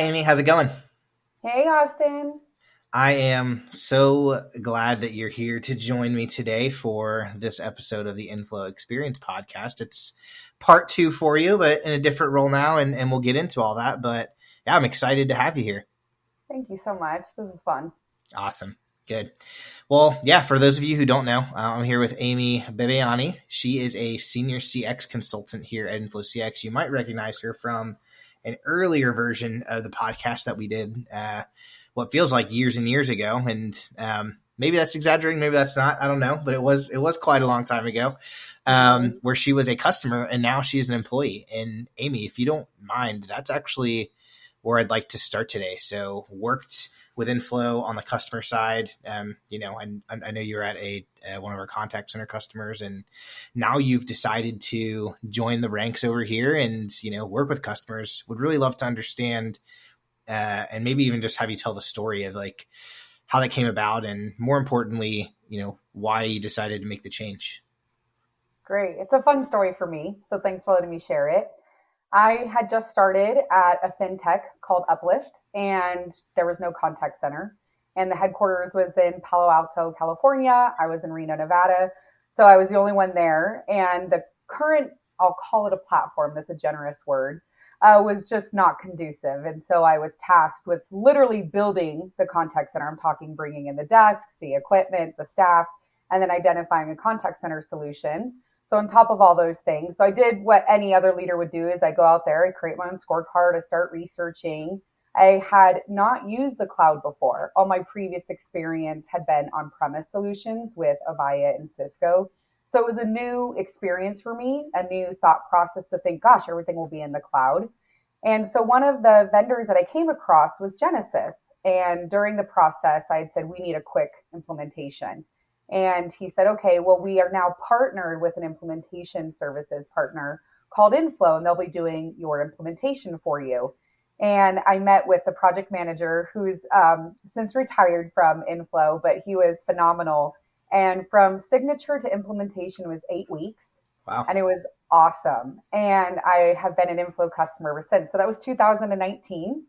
Amy. How's it going? Hey, Austin. I am so glad that you're here to join me today for this episode of the Inflow Experience podcast. It's part two for you, but in a different role now, and we'll get into all that. But yeah, I'm excited to have you here. Thank you so much. This is fun. Awesome. Good. Well, yeah, for those of you who don't know, I'm here with Amy Behbehani. She is a senior CX consultant here at InflowCX. You might recognize her from an earlier version of the podcast that we did, what feels like years and years ago. And maybe that's exaggerating, maybe that's not. I don't know, but it was quite a long time ago, where she was a customer and now she's an employee. And Amy, if you don't mind, that's actually where I'd like to start today. So worked with Inflow on the customer side, and I know you're at one of our contact center customers, and now you've decided to join the ranks over here and work with customers. Would really love to understand, and maybe even just have you tell the story of like how that came about, and more importantly, why you decided to make the change. Great. It's a fun story for me. So thanks for letting me share it. I had just started at a fintech called Uplift, and there was no contact center. And the headquarters was in Palo Alto, California. I was in Reno, Nevada. So I was the only one there. And the current, I'll call it a platform, that's a generous word, was just not conducive. And so I was tasked with literally building the contact center. I'm talking bringing in the desks, the equipment, the staff, and then identifying a contact center solution. So on top of all those things, so I did what any other leader would do is I go out there, I create my own scorecard, I start researching. I had not used the cloud before. All my previous experience had been on-premise solutions with Avaya and Cisco. So it was a new experience for me, a new thought process to think, gosh, everything will be in the cloud. And so one of the vendors that I came across was Genesys. And during the process, I had said, we need a quick implementation. And he said, okay, well, we are now partnered with an implementation services partner called Inflow, and they'll be doing your implementation for you. And I met with the project manager who's since retired from Inflow, but he was phenomenal. And from signature to implementation was 8 weeks. Wow. And it was awesome. And I have been an Inflow customer ever since. So that was 2019.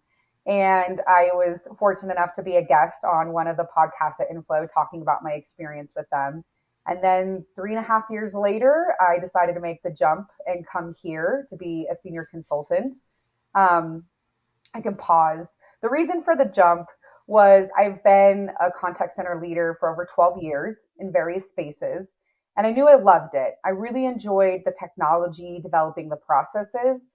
And I was fortunate enough to be a guest on one of the podcasts at Inflow talking about my experience with them. And then 3.5 years later, I decided to make the jump and come here to be a senior consultant. I can pause. The reason for the jump was I've been a contact center leader for over 12 years in various spaces. And I knew I loved it. I really enjoyed the technology, developing the processes.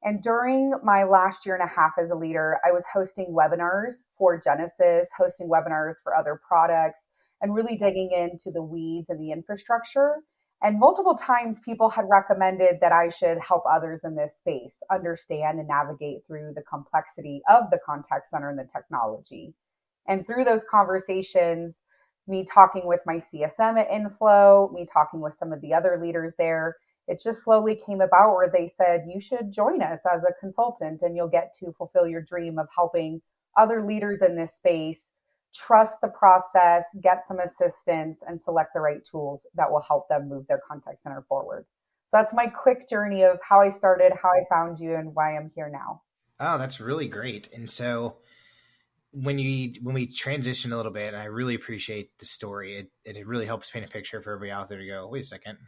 And during my last year and a half as a leader, I was hosting webinars for Genesys, hosting webinars for other products, and really digging into the weeds and the infrastructure. And multiple times people had recommended that I should help others in this space understand and navigate through the complexity of the contact center and the technology. And through those conversations, me talking with my CSM at Inflow, me talking with some of the other leaders there, it just slowly came about where they said, you should join us as a consultant and you'll get to fulfill your dream of helping other leaders in this space trust the process, get some assistance, and select the right tools that will help them move their contact center forward. So that's my quick journey of how I started, how I found you, and why I'm here now. Oh, that's really great. And so when we transition a little bit, and I really appreciate the story, it really helps paint a picture for everybody out there to go, wait a second.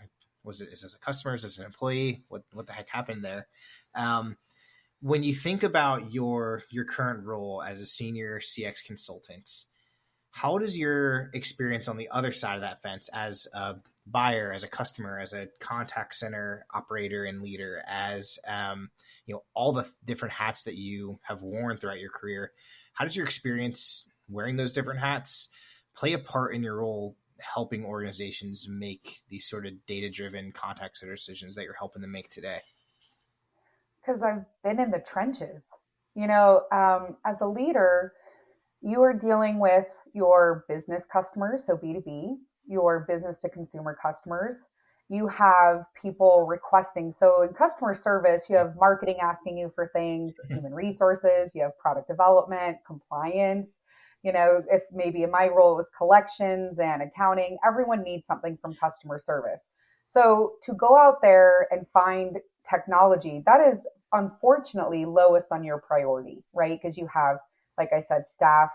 Is this a customer? Is this an employee? What the heck happened there? When you think about your current role as a senior CX consultant, how does your experience on the other side of that fence as a buyer, as a customer, as a contact center operator and leader, as all the different hats that you have worn throughout your career, how does your experience wearing those different hats play a part in your role helping organizations make these sort of data-driven contact center decisions that you're helping them make today? Because I've been in the trenches. As a leader, you are dealing with your business customers, so B2B, your business to consumer customers. You have people requesting. So in customer service, you have marketing asking you for things, human resources, you have product development, compliance. If maybe in my role it was collections and accounting, everyone needs something from customer service. So to go out there and find technology, that is unfortunately lowest on your priority, right? Because you have, like I said, staff,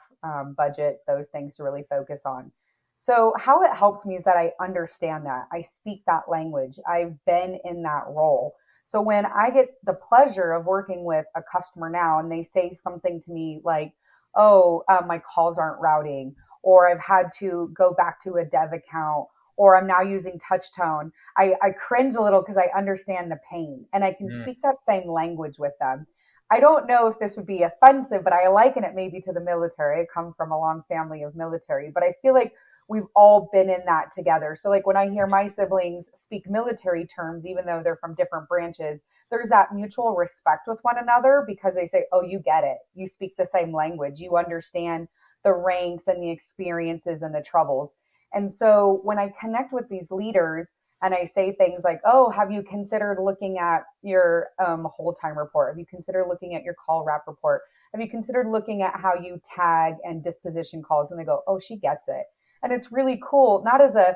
budget, those things to really focus on. So how it helps me is that I understand that. I speak that language. I've been in that role. So when I get the pleasure of working with a customer now and they say something to me like, oh, my calls aren't routing, or I've had to go back to a dev account, or I'm now using touch tone, I cringe a little because I understand the pain and I can Mm, speak that same language with them. I don't know if this would be offensive, but I liken it maybe to the military. I come from a long family of military, but I feel like we've all been in that together. So, like when I hear my siblings speak military terms, even though they're from different branches, there's that mutual respect with one another because they say, oh, you get it. You speak the same language. You understand the ranks and the experiences and the troubles. And so, when I connect with these leaders, and I say things like, oh, have you considered looking at your hold time report? Have you considered looking at your call wrap report? Have you considered looking at how you tag and disposition calls? And they go, oh, she gets it. And it's really cool, not as a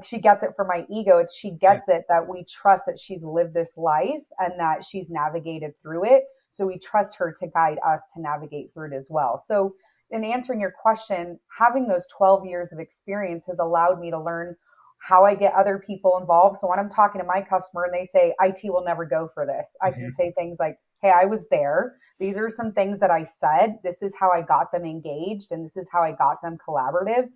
she gets it for my ego. It's she yeah, gets it that we trust that she's lived this life and that she's navigated through it. So we trust her to guide us to navigate through it as well. So in answering your question, having those 12 years of experience has allowed me to learn how I get other people involved. So when I'm talking to my customer and they say, IT will never go for this, I can hmm, say things like, hey, I was there. These are some things that I said. This is how I got them engaged and this is how I got them collaborative.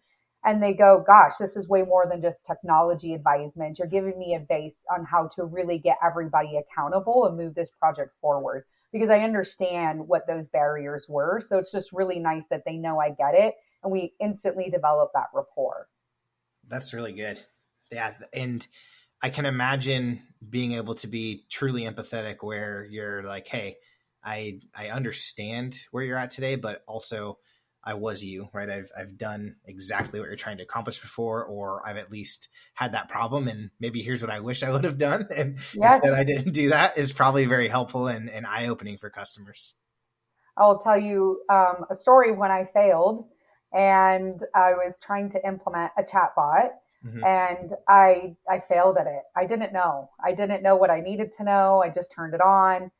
And they go, gosh, this is way more than just technology advisement. You're giving me a base on how to really get everybody accountable and move this project forward because I understand what those barriers were. So it's just really nice that they know I get it. And we instantly develop that rapport. that's really good. Yeah, and I can imagine being able to be truly empathetic, where you're like, "Hey, I understand where you're at today, but also I was you, right? I've done exactly what you're trying to accomplish before, or I've at least had that problem, and maybe here's what I wish I would have done, and Yes, instead I didn't do that." Is probably very helpful and eye opening for customers. I will tell you a story when I failed and I was trying to implement a chatbot Hmm. and I failed at it. I didn't know. I didn't know what I needed to know. I just turned it on.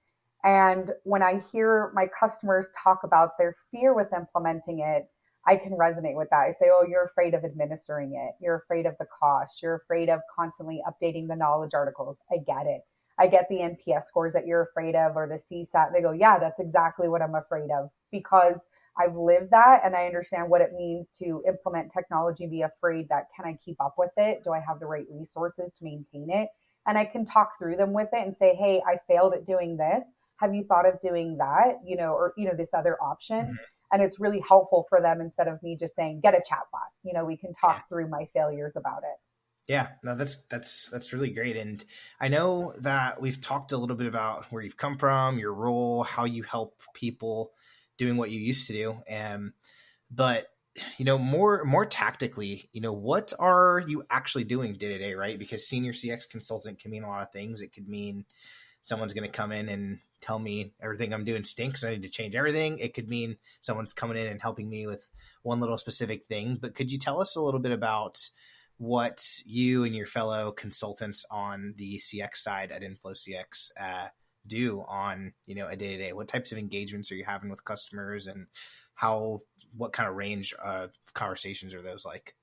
And when I hear my customers talk about their fear with implementing it, I can resonate with that. I say, oh, you're afraid of administering it. You're afraid of the cost. You're afraid of constantly updating the knowledge articles. I get it. I get the NPS scores that you're afraid of or the CSAT. They go, yeah, that's exactly what I'm afraid of because I've lived that and I understand what it means to implement technology, be afraid that can I keep up with it? Do I have the right resources to maintain it? And I can talk through them with it and say, hey, I failed at doing this. Have you thought of doing that? Or this other option. Hmm. And it's really helpful for them instead of me just saying, get a chatbot. We can Yeah. talk through my failures about it. Yeah, no, that's really great, and I know that we've talked a little bit about where you've come from, your role, how you help people doing what you used to do, but more tactically, what are you actually doing day to day, right? Because senior CX consultant can mean a lot of things. It could mean someone's going to come in and tell me everything I'm doing stinks. I need to change everything. It could mean someone's coming in and helping me with one little specific thing. But could you tell us a little bit about what you and your fellow consultants on the CX side at InflowCX do on a day to day? What types of engagements are you having with customers, and what kind of range of conversations are those like?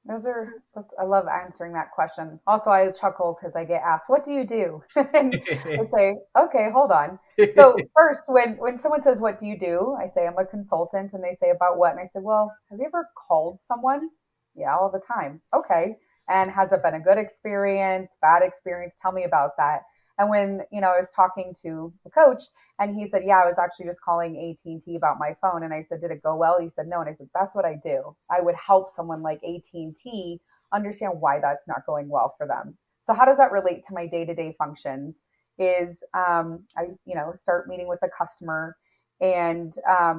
I love answering that question. Also, I chuckle because I get asked, what do you do? And I say, okay, hold on. So first, when someone says, what do you do? I say, I'm a consultant. And they say, about what? And I say, well, have you ever called someone? Yeah, all the time. Okay. And has it been a good experience, bad experience? Tell me about that. And when, I was talking to the coach and he said, yeah, I was actually just calling AT&T about my phone. And I said, did it go well? He said, no. And I said, that's what I do. I would help someone like AT&T understand why that's not going well for them. So how does that relate to my day-to-day functions is I, start meeting with the customer and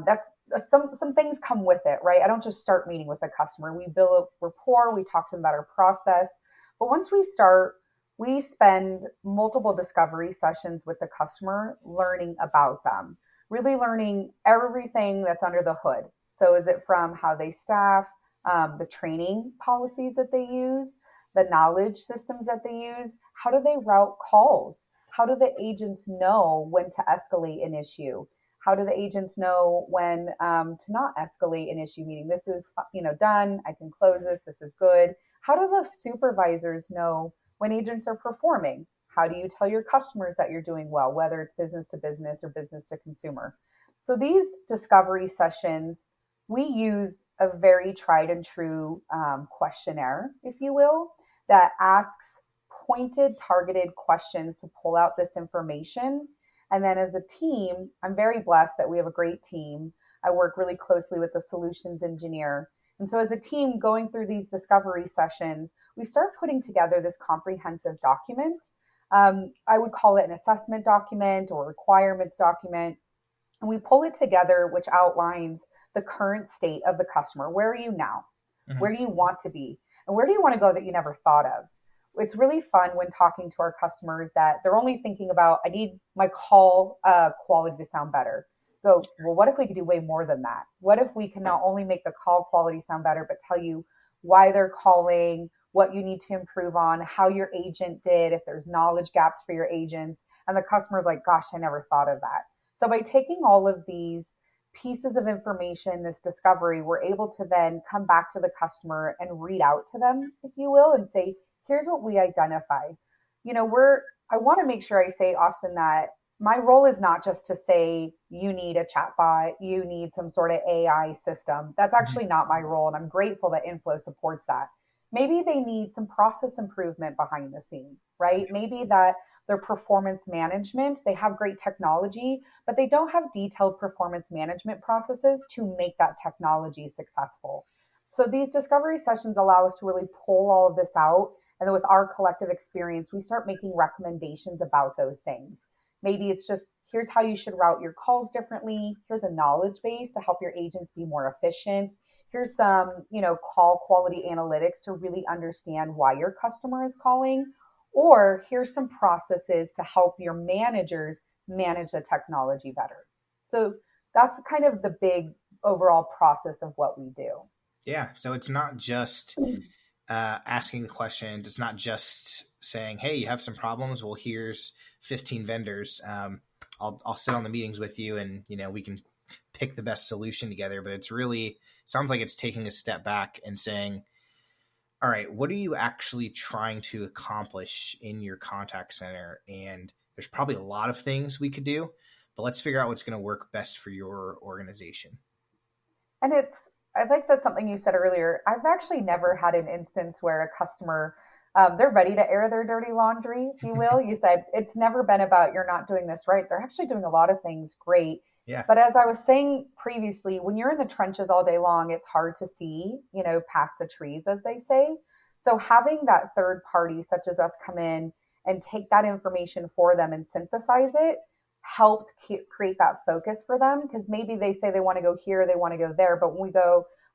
that's some things come with it, right? I don't just start meeting with the customer. We build a rapport. We talk to them about our process. But once we start, we spend multiple discovery sessions with the customer learning about them, really learning everything that's under the hood. So, is it from how they staff, the training policies that they use, the knowledge systems that they use? How do they route calls? how do the agents know when to escalate an issue? How do the agents know when to not escalate an issue? Meaning this is, done. I can close this. This is good. How do the supervisors know when agents are performing? How do you tell your customers that you're doing well, whether it's business to business or business to consumer? So these discovery sessions, we use a very tried and true questionnaire, if you will, that asks pointed, targeted questions to pull out this information. And then as a team, I'm very blessed that we have a great team. I work really closely with the solutions engineer. And so as a team going through these discovery sessions, we start putting together this comprehensive document. I would call it an assessment document or requirements document. And we pull it together, which outlines the current state of the customer. Where are you now? Mm-hmm. Where do you want to be? And where do you want to go that you never thought of? It's really fun when talking to our customers that they're only thinking about, I need my call quality to sound better. Go, well, what if we could do way more than that? What if we can not only make the call quality sound better, but tell you why they're calling, what you need to improve on, how your agent did, if there's knowledge gaps for your agents. And the customer's like, gosh, I never thought of that. So by taking all of these pieces of information, this discovery, we're able to then come back to the customer and read out to them, if you will, and say, here's what we identified. I want to make sure I say, Austin, that my role is not just to say, you need a chatbot, you need some sort of AI system. That's actually not my role. And I'm grateful that Inflow supports that. Maybe they need some process improvement behind the scene, right? Maybe that their performance management, they have great technology, but they don't have detailed performance management processes to make that technology successful. So these discovery sessions allow us to really pull all of this out. And then with our collective experience, we start making recommendations about those things. Maybe it's just, here's how you should route your calls differently. Here's a knowledge base to help your agents be more efficient. Here's some, call quality analytics to really understand why your customer is calling. Or here's some processes to help your managers manage the technology better. So that's kind of the big overall process of what we do. Yeah. So it's not just asking the questions. It's not just saying, hey, you have some problems. Well, here's 15 vendors. I'll sit on the meetings with you and, we can pick the best solution together. But it's really sounds like it's taking a step back and saying, all right, what are you actually trying to accomplish in your contact center? And there's probably a lot of things we could do, but let's figure out what's going to work best for your organization. And I think that's something you said earlier. I've actually never had an instance where a customer, they're ready to air their dirty laundry, if you will. You said it's never been about you're not doing this right. They're actually doing a lot of things great. Yeah. But as I was saying previously, when you're in the trenches all day long, it's hard to see, past the trees, as they say. So having that third party, such as us, come in and take that information for them and synthesize it helps create that focus for them. Because maybe they say they want to go here, they want to go there. But when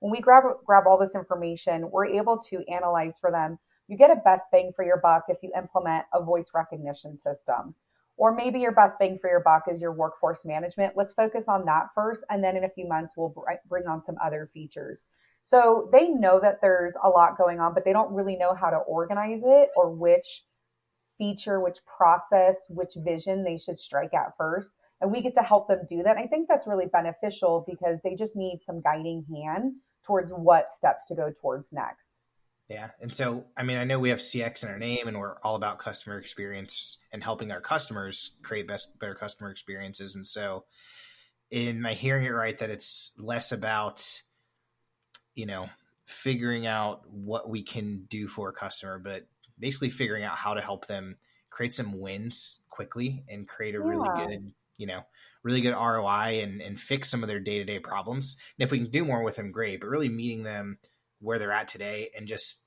we grab all this information, we're able to analyze for them. You get a best bang for your buck if you implement a voice recognition system. Or maybe your best bang for your buck is your workforce management. Let's focus on that first. And then in a few months, we'll bring on some other features. So they know that there's a lot going on, but they don't really know how to organize it or which feature, which process, which vision they should strike at first. And we get to help them do that. I think that's really beneficial because they just need some guiding hand towards what steps to go towards next. Yeah. And so, I know we have CX in our name and we're all about customer experience and helping our customers create better customer experiences. And so am I hearing it right that it's less about, figuring out what we can do for a customer, but basically figuring out how to help them create some wins quickly and create a really good ROI and fix some of their day-to-day problems. And if we can do more with them, great, but really meeting them where they're at today and just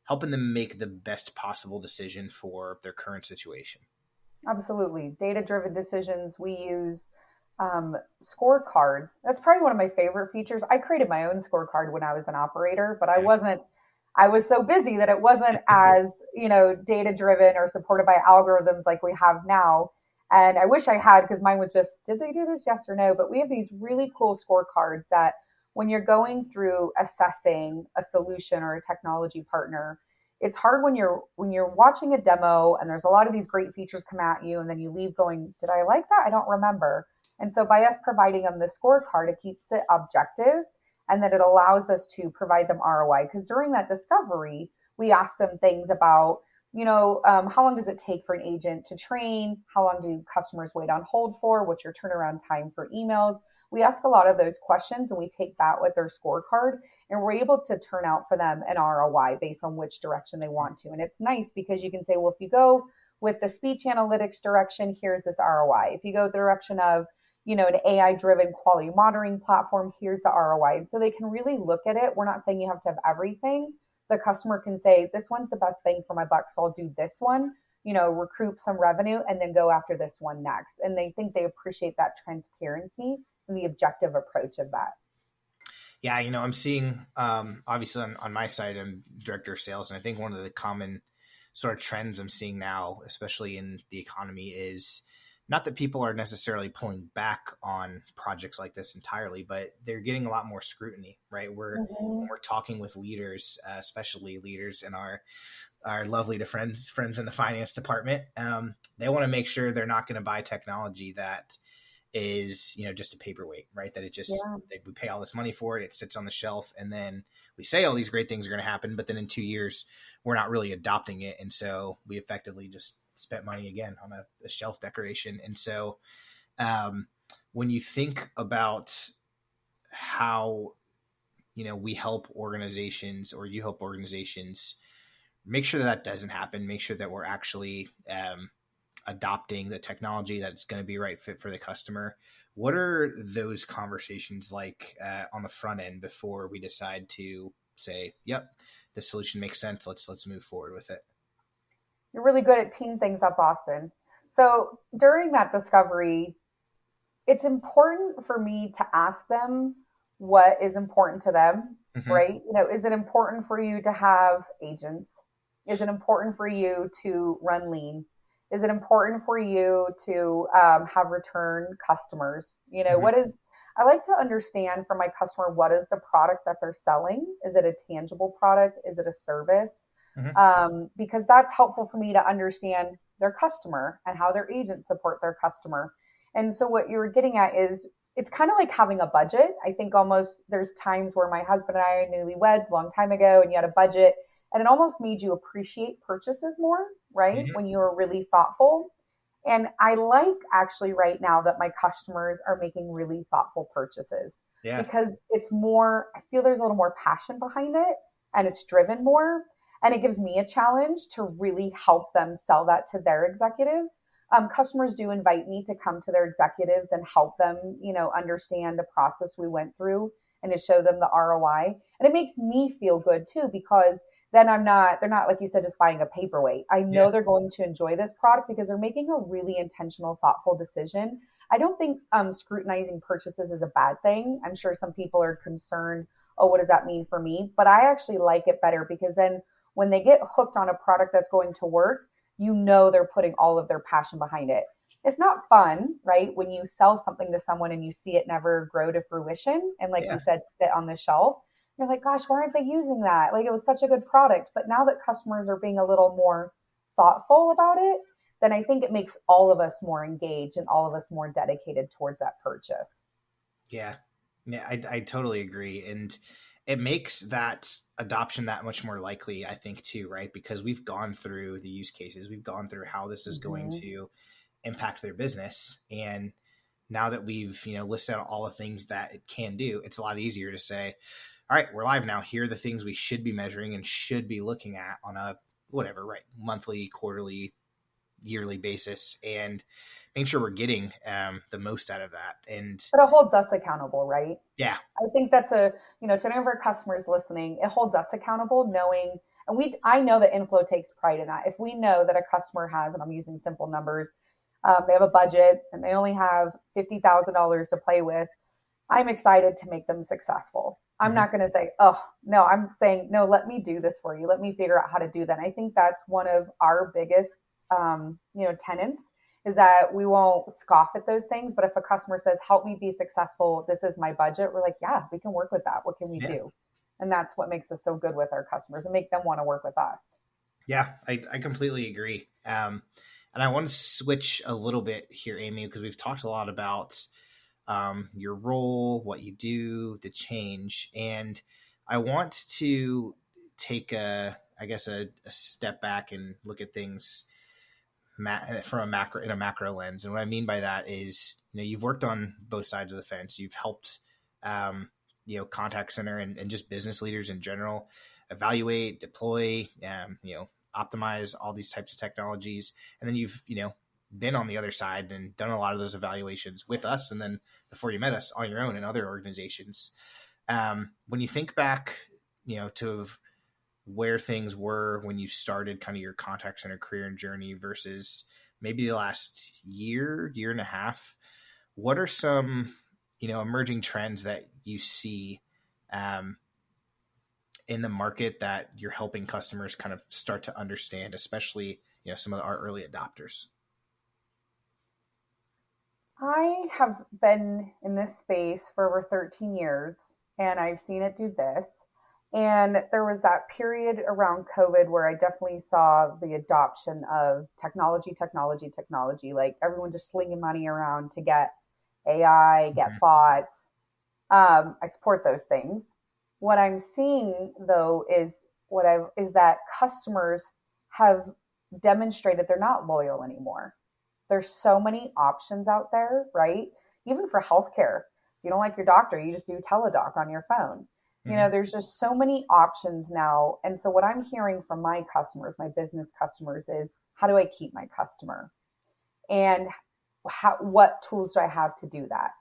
helping them make the best possible decision for their current situation. Absolutely. Data-driven decisions. We use scorecards. That's probably one of my favorite features. I created my own scorecard when I was an operator, but I was so busy that it wasn't as, data-driven or supported by algorithms like we have now. And I wish I had, because mine was just, did they do this? Yes or no? But we have these really cool scorecards that when you're going through assessing a solution or a technology partner, it's hard when you're watching a demo and there's a lot of these great features come at you and then you leave going, did I like that? I don't remember. And so by us providing them the scorecard, it keeps it objective, and then it allows us to provide them ROI. Because during that discovery, we ask them things about, how long does it take for an agent to train? How long do customers wait on hold for? What's your turnaround time for emails? We ask a lot of those questions and we take that with their scorecard, and we're able to turn out for them an ROI based on which direction they want to. And it's nice because you can say, well, if you go with the speech analytics direction, here's this ROI. If you go the direction of, an AI driven quality monitoring platform, here's the ROI. And so they can really look at it. We're not saying you have to have everything. The customer can say, this one's the best bang for my buck, so I'll do this one, recoup some revenue and then go after this one next. And they think they appreciate that transparency and the objective approach of that. Yeah, I'm seeing, obviously on my side, I'm director of sales. And I think one of the common sort of trends I'm seeing now, especially in the economy, is not that people are necessarily pulling back on projects like this entirely, but they're getting a lot more scrutiny, right? When we're talking with leaders, especially leaders in our lovely friends in the finance department, they want to make sure they're not going to buy technology that is, just a paperweight, right? That it just, we pay all this money for it. It sits on the shelf. And then we say all these great things are going to happen, but then in 2 years, we're not really adopting it. And so we effectively just spent money again on a shelf decoration. And so when you think about how, we help organizations, or you help organizations, make sure that doesn't happen. Make sure that we're actually adopting the technology that's going to be right fit for the customer. What are those conversations like on the front end before we decide to say, yep, this solution makes sense. Let's move forward with it? You're really good at teeing things up, Austin. So during that discovery, it's important for me to ask them what is important to them, right? Is it important for you to have agents? Is it important for you to run lean? Is it important for you to have return customers? I like to understand from my customer, what is the product that they're selling? Is it a tangible product? Is it a service? Because that's helpful for me to understand their customer and how their agents support their customer. And so what you were getting at is, it's kind of like having a budget. I think almost there's times where my husband and I are newlyweds a long time ago, and you had a budget, and it almost made you appreciate purchases more, right? When you were really thoughtful. And I like actually right now that my customers are making really thoughtful purchases, because it's more, I feel there's a little more passion behind it, and it's driven more. And it gives me a challenge to really help them sell that to their executives. Customers do invite me to come to their executives and help them, understand the process we went through and to show them the ROI. And it makes me feel good too, because then they're not, like you said, just buying a paperweight. I know they're going to enjoy this product because they're making a really intentional, thoughtful decision. I don't think scrutinizing purchases is a bad thing. I'm sure some people are concerned, oh, what does that mean for me? But I actually like it better, because then when they get hooked on a product that's going to work, they're putting all of their passion behind it. It's not fun, right? When you sell something to someone and you see it never grow to fruition, and like you said, sit on the shelf, you're like, gosh, why aren't they using that? Like, it was such a good product. But now that customers are being a little more thoughtful about it, then I think it makes all of us more engaged and all of us more dedicated towards that purchase. Yeah, I totally agree. And it makes that adoption that much more likely, I think, too, right? Because we've gone through the use cases, we've gone through how this is going to impact their business. And now that we've, listed out all the things that it can do, it's a lot easier to say, all right, we're live now. Here are the things we should be measuring and should be looking at on a whatever, right, monthly, quarterly, yearly basis, and making sure we're getting the most out of that. But it holds us accountable, right? Yeah. I think that's to any of our customers listening, it holds us accountable, knowing, and I know that Inflow takes pride in that. If we know that a customer has, and I'm using simple numbers, they have a budget and they only have $50,000 to play with, I'm excited to make them successful. I'm not going to say, oh, no, I'm saying, no, let me do this for you. Let me figure out how to do that. And I think that's one of our biggest, tenets, is that we won't scoff at those things. But if a customer says, help me be successful, this is my budget, we're like, yeah, we can work with that. What can we do? And that's what makes us so good with our customers and make them want to work with us. Yeah, I completely agree. And I want to switch a little bit here, Amy, because we've talked a lot about your role, what you do, the change, and I want to take I guess, a step back and look at things from a macro lens. And what I mean by that is, you've worked on both sides of the fence. You've helped, contact center and just business leaders in general evaluate, deploy, optimize all these types of technologies. And then you've, been on the other side and done a lot of those evaluations with us. And then before you met us, on your own in other organizations. When you think back, to where things were when you started kind of your contact center career and journey versus maybe the last year and a half, what are some, emerging trends that you see in the market that you're helping customers kind of start to understand, especially, some of our early adopters? I have been in this space for over 13 years and I've seen it do this. And there was that period around COVID where I definitely saw the adoption of technology, technology, technology, like everyone just slinging money around to get AI, get Mhm. bots. I support those things. What I'm seeing though is that customers have demonstrated they're not loyal anymore. There's so many options out there, right? Even for healthcare. If you don't like your doctor, you just do teledoc on your phone. Mhm. There's just so many options now. And so what I'm hearing from my customers, my business customers, is how do I keep my customer? And what tools do I have to do that?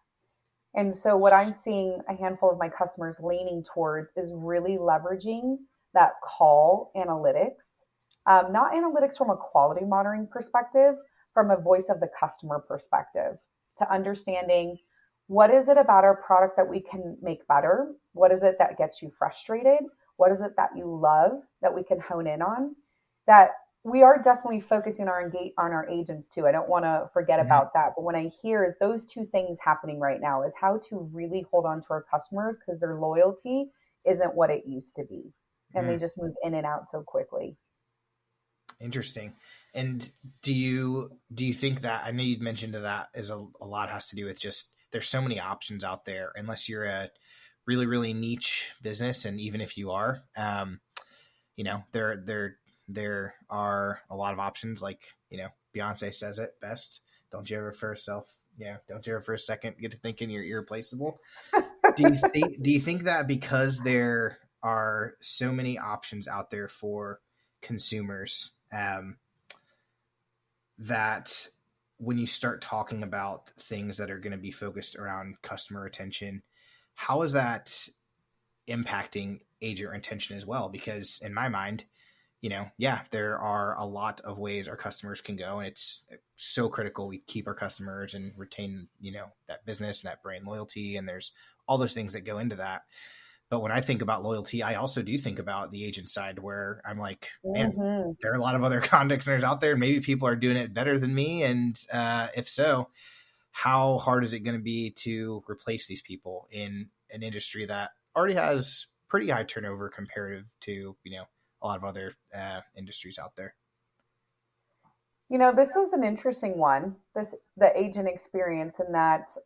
And so what I'm seeing a handful of my customers leaning towards is really leveraging that call analytics, not analytics from a quality monitoring perspective, from a voice of the customer perspective, to understanding what is it about our product that we can make better? What is it that gets you frustrated? What is it that you love that we can hone in on? That we are definitely focusing on our agents too. I don't want to forget Mhm. about that. But when I hear is those two things happening right now is how to really hold on to our customers because their loyalty isn't what it used to be. And they Mhm. just move in and out so quickly. Interesting. And do you think that, I know you'd mentioned that is a lot has to do with just there's so many options out there unless you're a really really niche business, and even if you are, there are a lot of options. Like, Beyonce says it best: don't you ever for a self don't you ever for a second get to thinking you're irreplaceable. Do you think that because there are so many options out there for consumers, that when you start talking about things that are going to be focused around customer retention, how is that impacting agent retention as well? Because in my mind, yeah, there are a lot of ways our customers can go, and it's so critical we keep our customers and retain, that business and that brand loyalty. And there's all those things that go into that. But when I think about loyalty, I also do think about the agent side where I'm like, man, Mm-hmm. there are a lot of other contact centers out there. Maybe people are doing it better than me. And if so, how hard is it going to be to replace these people in an industry that already has pretty high turnover comparative to, a lot of other industries out there? This is an interesting one. The agent experience, in that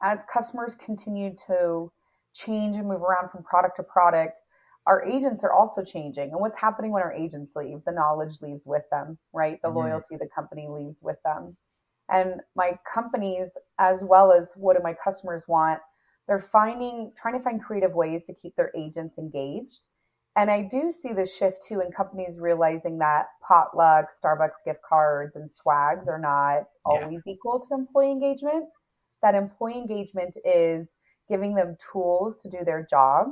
as customers continue to change and move around from product to product, our agents are also changing. And what's happening when our agents leave? The knowledge leaves with them, right? The Mhm. loyalty of the company leaves with them. And my companies, as well as what do my customers want, they're trying to find creative ways to keep their agents engaged. And I do see the shift too in companies realizing that potluck, Starbucks gift cards, and swags are not Yeah. always equal to employee engagement. That employee engagement is giving them tools to do their job,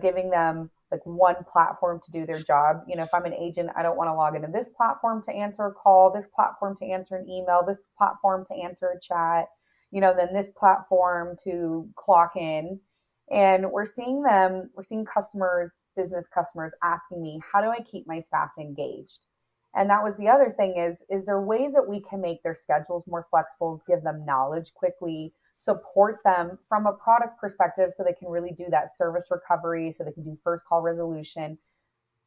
giving them like one platform to do their job. If I'm an agent, I don't want to log into this platform to answer a call, this platform to answer an email, this platform to answer a chat, then this platform to clock in. And we're seeing customers, business customers asking me, how do I keep my staff engaged? And that was the other thing is there ways that we can make their schedules more flexible, give them knowledge quickly, support them from a product perspective so they can really do that service recovery, so they can do first call resolution.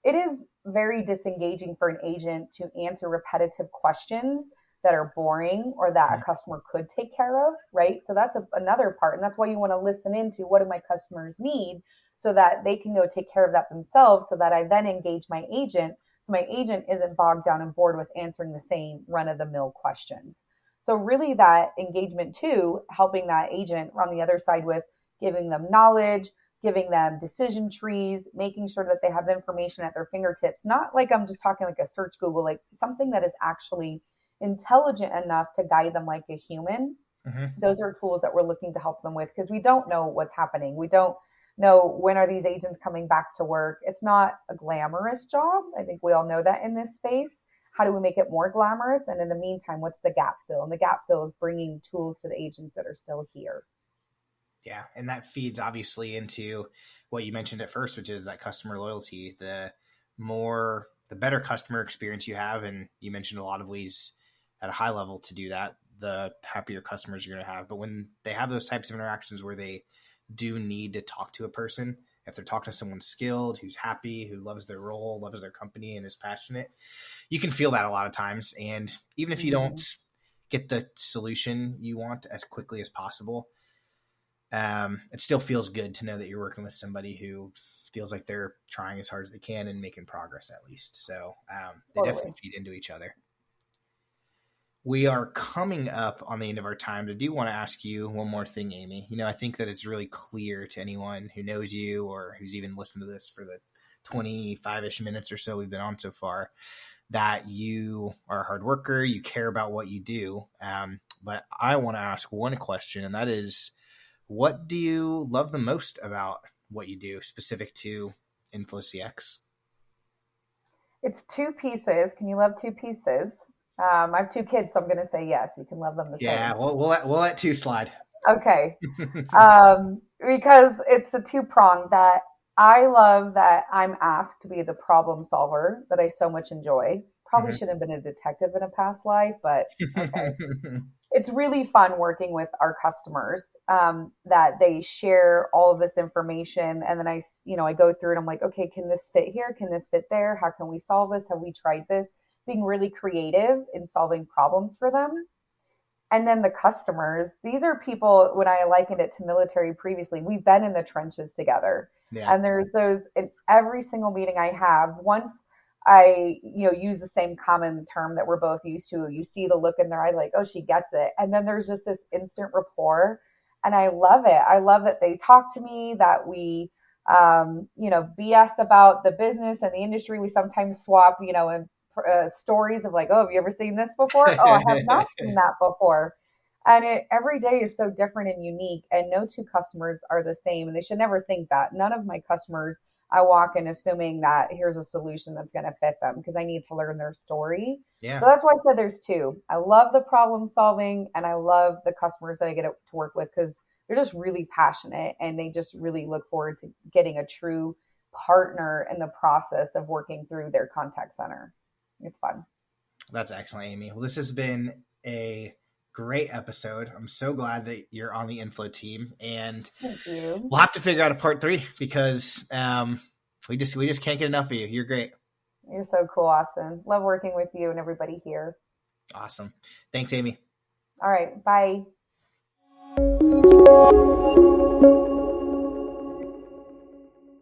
it is very disengaging for an agent to answer repetitive questions that are boring or that a customer could take care of, right? So that's another part. And that's why you want to listen into what do my customers need so that they can go take care of that themselves, so that I then engage my agent. So my agent isn't bogged down and bored with answering the same run of the mill questions. So really that engagement too, helping that agent on the other side with giving them knowledge, giving them decision trees, making sure that they have information at their fingertips. Not like I'm just talking like a search Google, like something that is actually intelligent enough to guide them like a human. Mm-hmm. Those are tools that we're looking to help them with, because we don't know what's happening. We don't know when are these agents coming back to work. It's not a glamorous job. I think we all know that in this space. How do we make it more glamorous? And in the meantime, what's the gap fill? And the gap fill is bringing tools to the agents that are still here. Yeah. And that feeds obviously into what you mentioned at first, which is that customer loyalty. The better customer experience you have, and you mentioned a lot of ways at a high level to do that, the happier customers you're going to have. But when they have those types of interactions where they do need to talk to a person, if they're talking to someone skilled, who's happy, who loves their role, loves their company, and is passionate, you can feel that a lot of times. And even if you don't get the solution you want as quickly as possible, it still feels good to know that you're working with somebody who feels like they're trying as hard as they can and making progress at least. So they definitely feed into each other. We are coming up on the end of our time. I do want to ask you one more thing, Amy. I think that it's really clear to anyone who knows you or who's even listened to this for the 25-ish minutes or so we've been on so far, that you are a hard worker, you care about what you do. But I want to ask one question, and that is, what do you love the most about what you do specific to InflowCX? It's two pieces. Can you love two pieces? I have two kids, so I'm going to say yes. You can love them the same. Yeah, we'll let two slide. Okay. Because it's a two-pronged that I love that I'm asked to be the problem solver that I so much enjoy. Probably should have been a detective in a past life, but okay. It's really fun working with our customers, that they share all of this information. And then I go through and I'm like, okay, can this fit here? Can this fit there? How can we solve this? Have we tried this? Being really creative in solving problems for them. And then the customers, these are people, when I likened it to military previously, we've been in the trenches together. Yeah. And there's those in every single meeting I have. Once I, use the same common term that we're both used to, you see the look in their eye, like, oh, she gets it. And then there's just this instant rapport. And I love it. I love that they talk to me, that we, BS about the business and the industry. We sometimes swap, and stories of like, oh, have you ever seen this before? Oh, I have not seen that before. And every day is so different and unique, and no two customers are the same. And they should never think that. None of my customers, I walk in assuming that here's a solution that's going to fit them, because I need to learn their story. Yeah. So that's why I said there's two. I love the problem solving, and I love the customers that I get to work with, because they're just really passionate and they just really look forward to getting a true partner in the process of working through their contact center. It's fun. That's excellent, Amy. Well, this has been a great episode. I'm so glad that you're on the Inflow team, and thank you. We'll have to figure out a part 3, because we just can't get enough of you. You're great. You're so cool, Austin. Love working with you and everybody here. Awesome. Thanks, Amy. All right. Bye.